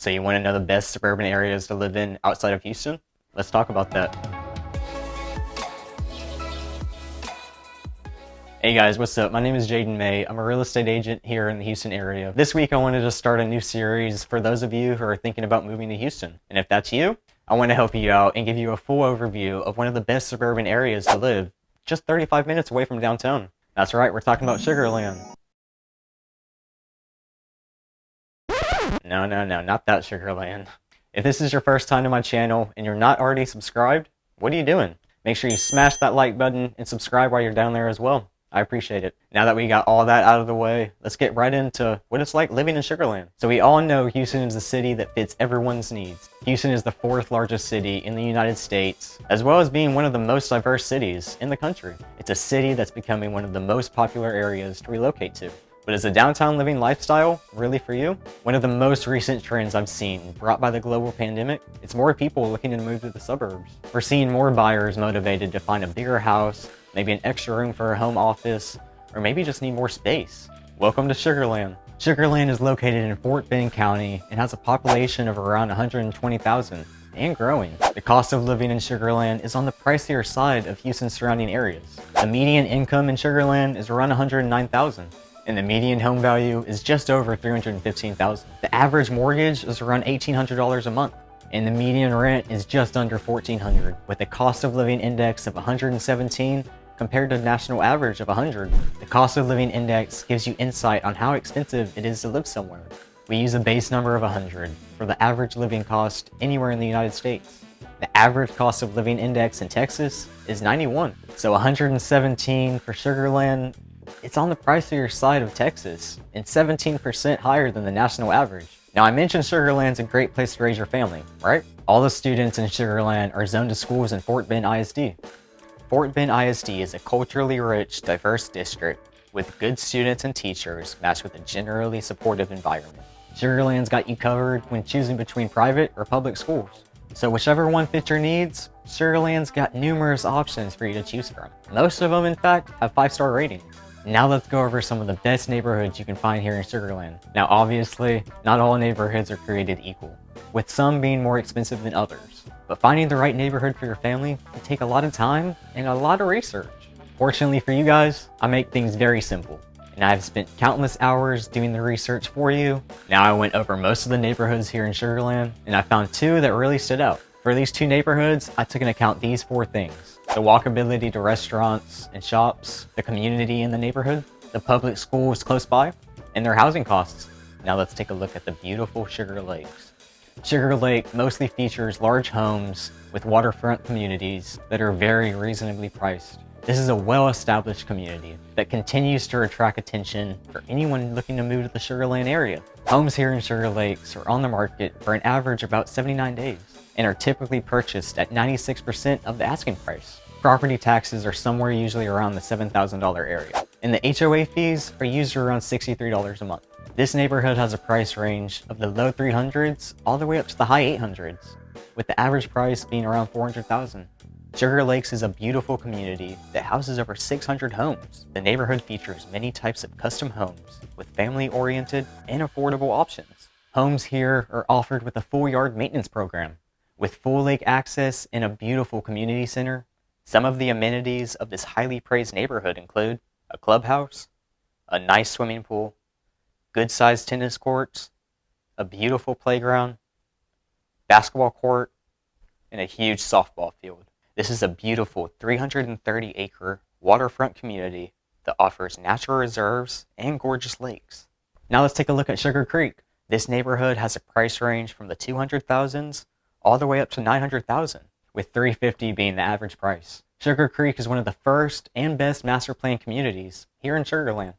So you want to know the best suburban areas to live in outside of Houston? Let's talk about that. Hey guys, what's up? My name is Jaden May. I'm a real estate agent here in the Houston area. This week I wanted to start a new series for those of you who are thinking about moving to Houston. And if that's you, I want to help you out and give you a full overview of one of the best suburban areas to live, just 35 minutes away from downtown. That's right, we're talking about Sugarland. No, not that Sugarland. If this is your first time to my channel and you're not already subscribed, what are you doing? Make sure you smash that like button and subscribe while you're down there as well. I appreciate it. Now that we got all that out of the way, let's get right into what it's like living in Sugarland. So we all know Houston is the city that fits everyone's needs. Houston is the 4th largest city in the United States, as well as being one of the most diverse cities in the country. It's a city that's becoming one of the most popular areas to relocate to. But is a downtown living lifestyle really for you? One of the most recent trends I've seen brought by the global pandemic, it's more people looking to move to the suburbs. We're seeing more buyers motivated to find a bigger house, maybe an extra room for a home office, or maybe just need more space. Welcome to Sugarland. Sugarland is located in Fort Bend County and has a population of around 120,000 and growing. The cost of living in Sugarland is on the pricier side of Houston's surrounding areas. The median income in Sugarland is around $109,000. And the median home value is just over $315,000. The average mortgage is around $1,800 a month, and the median rent is just under $1,400, with a cost of living index of 117 compared to the national average of 100. The cost of living index gives you insight on how expensive it is to live somewhere. We use a base number of 100 for the average living cost anywhere in the United States. The average cost of living index in Texas is 91. So 117 for Sugarland, it's on the pricier side of Texas and 17% higher than the national average. Now, I mentioned Sugarland's a great place to raise your family, right? All the students in Sugarland are zoned to schools in Fort Bend ISD. Fort Bend ISD is a culturally rich, diverse district with good students and teachers matched with a generally supportive environment. Sugarland's got you covered when choosing between private or public schools. So whichever one fits your needs, Sugarland's got numerous options for you to choose from. Most of them, in fact, have 5-star ratings. Now let's go over some of the best neighborhoods you can find here in Sugarland. Now obviously, not all neighborhoods are created equal, with some being more expensive than others. But finding the right neighborhood for your family can take a lot of time and a lot of research. Fortunately for you guys, I make things very simple, and I've spent countless hours doing the research for you. Now I went over most of the neighborhoods here in Sugarland, and I found 2 that really stood out. For these 2 neighborhoods, I took into account these 4 things: the walkability to restaurants and shops, the community in the neighborhood, the public schools close by, and their housing costs. Now let's take a look at the beautiful Sugar Lakes. Sugar Lake mostly features large homes with waterfront communities that are very reasonably priced. This is a well-established community that continues to attract attention for anyone looking to move to the Sugarland area. Homes here in Sugar Lakes are on the market for an average about 79 days and are typically purchased at 96% of the asking price. Property taxes are somewhere usually around the $7,000 area, and the HOA fees are usually around $63 a month. This neighborhood has a price range of the low 300s all the way up to the high 800s, with the average price being around $400,000. Sugar Lakes is a beautiful community that houses over 600 homes. The neighborhood features many types of custom homes with family-oriented and affordable options. Homes here are offered with a full yard maintenance program, with full lake access and a beautiful community center. Some of the amenities of this highly praised neighborhood include a clubhouse, a nice swimming pool, good-sized tennis courts, a beautiful playground, basketball court, and a huge softball field. This is a beautiful 330-acre waterfront community that offers natural reserves and gorgeous lakes. Now let's take a look at Sugar Creek. This neighborhood has a price range from the 200,000s all the way up to 900,000, with 350 being the average price. Sugar Creek is one of the first and best master plan communities here in Sugarland.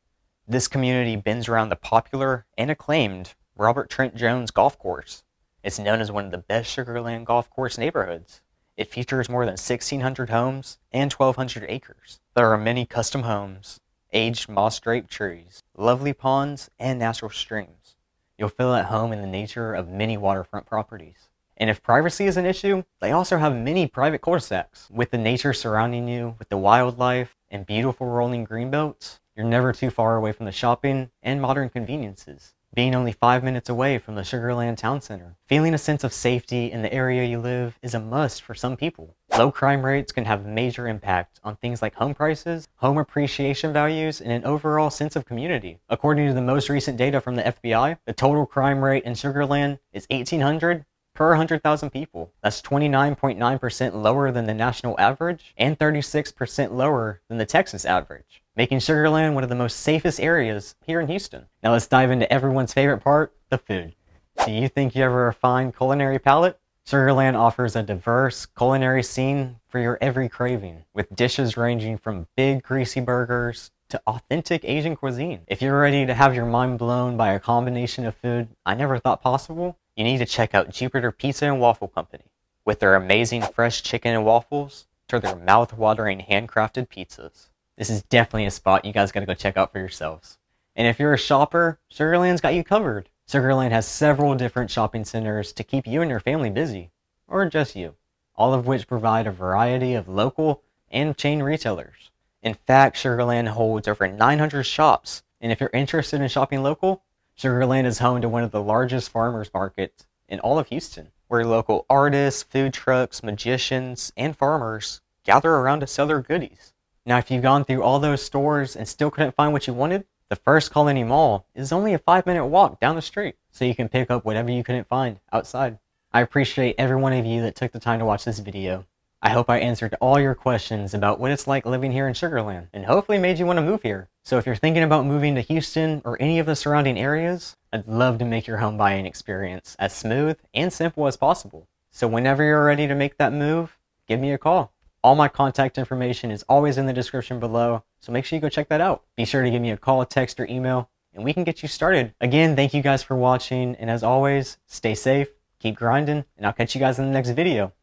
This community bends around the popular and acclaimed Robert Trent Jones Golf Course. It's known as one of the best Sugarland golf course neighborhoods. It features more than 1,600 homes and 1,200 acres. There are many custom homes, aged moss-draped trees, lovely ponds, and natural streams. You'll feel at home in the nature of many waterfront properties. And if privacy is an issue, they also have many private cul-de-sacs. With the nature surrounding you, with the wildlife and beautiful rolling green belts, you're never too far away from the shopping and modern conveniences. being only 5 minutes away from the Sugar Land Town Center. Feeling a sense of safety in the area you live is a must for some people. Low crime rates can have major impact on things like home prices, home appreciation values, and an overall sense of community. According to the most recent data from the FBI, the total crime rate in Sugar Land is 1,800 per 100,000 people. That's 29.9% lower than the national average and 36% lower than the Texas average, making Sugar Land one of the most safest areas here in Houston. Now let's dive into everyone's favorite part, the food. Do you think you have a refined culinary palate? Sugar Land offers a diverse culinary scene for your every craving, with dishes ranging from big greasy burgers to authentic Asian cuisine. If you're ready to have your mind blown by a combination of food I never thought possible, you need to check out Jupiter Pizza and Waffle Company. With their amazing fresh chicken and waffles to their mouth-watering handcrafted pizzas. This is definitely a spot you guys gotta go check out for yourselves. And if you're a shopper, Sugar Land's got you covered. Sugar Land has several different shopping centers to keep you and your family busy, or just you, all of which provide a variety of local and chain retailers. In fact, Sugar Land holds over 900 shops, and if you're interested in shopping local, Sugar Land is home to one of the largest farmers markets in all of Houston, where local artists, food trucks, magicians, and farmers gather around to sell their goodies. Now, if you've gone through all those stores and still couldn't find what you wanted, the First Colony Mall is only a 5-minute walk down the street, so you can pick up whatever you couldn't find outside. I appreciate every one of you that took the time to watch this video. I hope I answered all your questions about what it's like living here in Sugar Land, and hopefully made you want to move here. So if you're thinking about moving to Houston or any of the surrounding areas, I'd love to make your home buying experience as smooth and simple as possible. So whenever you're ready to make that move, give me a call. All my contact information is always in the description below, so make sure you go check that out. Be sure to give me a call, text, or email, and we can get you started. Again, thank you guys for watching, and as always, stay safe, keep grinding, and I'll catch you guys in the next video.